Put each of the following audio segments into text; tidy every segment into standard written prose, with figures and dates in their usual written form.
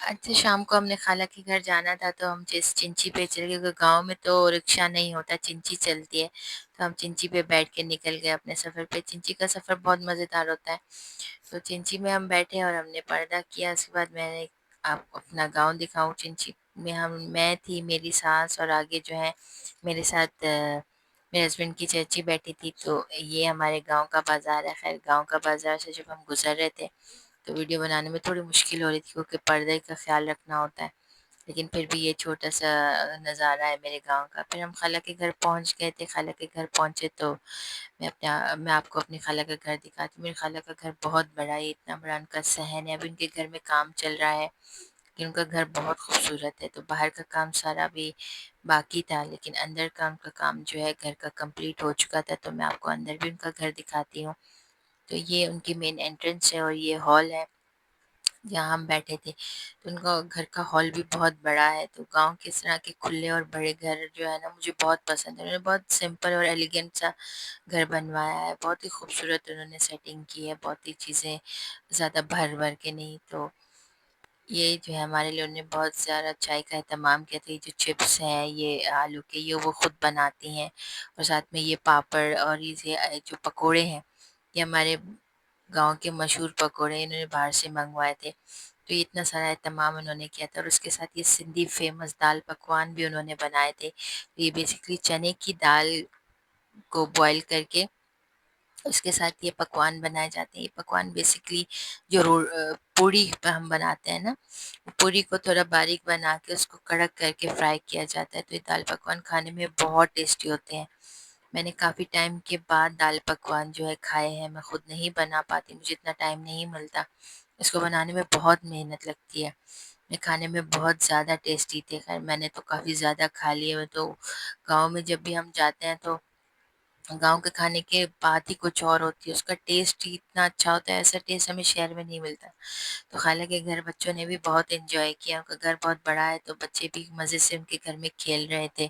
अच्छा, शाम को हमने खाला के घर जाना था तो हम जिस चिंची पे चले गए, क्योंकि गाँव में तो रिक्शा नहीं होता, चिंची चलती है। तो हम चिंची पे बैठ के निकल गए अपने सफ़र पे। चिंची का सफ़र बहुत मज़ेदार होता है। तो चिंची में हम बैठे और हमने पर्दा किया। उसके बाद मैंने आपको अपना गाँव दिखाऊँ। चिंची में मैं थी, मेरी सास और आगे जो है मेरे साथ मेरे हस्बैंड की चाची बैठी थी। तो ये हमारे गाँव का बाज़ार है। ख़ैर गाँव का बाज़ार से जब हम गुज़र रहे थे तो वीडियो बनाने में थोड़ी मुश्किल हो रही थी, क्योंकि पर्दे का ख़्याल रखना होता है। लेकिन फिर भी ये छोटा-सा नज़ारा है मेरे गाँव का। फिर हम खाला के घर पहुँच गए थे। खाला के घर पहुँचे तो मैं आपको अपनी खाला का घर दिखाती हूँ। मेरी खाला का घर बहुत बड़ा है, इतना बड़ा उनका सहन है। अभी उनके घर में काम चल रहा है, लेकिन उनका घर बहुत खूबसूरत है। तो बाहर का काम सारा अभी बाकी था, लेकिन अंदर का उनका काम जो है घर का कंप्लीट हो चुका था। तो मैं आपको अंदर भी उनका घर दिखाती हूँ। तो ये उनकी मेन एंट्रेंस है और ये हॉल है जहाँ हम बैठे थे। तो उनका घर का हॉल भी बहुत बड़ा है। तो गाँव के इस तरह के खुले और बड़े घर जो है ना मुझे बहुत पसंद है। उन्होंने बहुत सिंपल और एलिगेंट सा घर बनवाया है। बहुत ही खूबसूरत उन्होंने सेटिंग की है, बहुत ही चीज़ें ज़्यादा भर-भर के नहीं। तो ये जो है हमारे लिए उन्होंने बहुत ज़्यादा चाय का एहतमाम किया था। ये जो चिप्स हैं, ये आलू के, ये वो खुद बनाती हैं और साथ में ये पापड़ और ये जो पकोड़े हैं, ये हमारे गाँव के मशहूर पकोड़े इन्होंने बाहर से मँगवाए थे। तो ये इतना सारा एहतमाम उन्होंने किया था और उसके साथ ये सिंधी फ़ेमस दाल पकवान भी उन्होंने बनाए थे। तो ये बेसिकली चने की दाल को बॉयल करके उसके साथ ये पकवान बनाए जाते हैं। ये पकवान बेसिकली जो पूड़ी पे हम बनाते हैं ना, पूरी को थोड़ा बारीक बना के उसको कड़क करके फ्राई किया जाता है। तो ये दाल पकवान खाने में बहुत टेस्टी होते हैं। मैंने काफ़ी टाइम के बाद दाल पकवान जो है खाए हैं। मैं खुद नहीं बना पाती, मुझे इतना टाइम नहीं मिलता। इसको बनाने में बहुत मेहनत लगती है। ये खाने में बहुत ज़्यादा टेस्टी थे। ख़ैर मैंने तो काफ़ी ज़्यादा खा लिए। मैं तो गाँव में जब भी हम जाते हैं तो गाँव के खाने के बात ही कुछ और होती है। उसका टेस्ट ही इतना अच्छा होता है, ऐसा टेस्ट हमें शहर में नहीं मिलता। तो खाला के घर बच्चों ने भी बहुत एन्जॉय किया। उनका घर बहुत बड़ा है तो बच्चे भी मज़े से उनके घर में खेल रहे थे।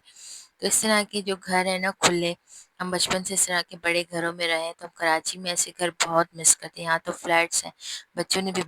तो इस तरह के जो घर है ना खुले, हम बचपन से इस तरह के बड़े घरों में रहे हैं तो हम कराची में ऐसे घर बहुत मिस करते हैं। यहाँ तो फ्लैट्स हैं। बच्चों ने भी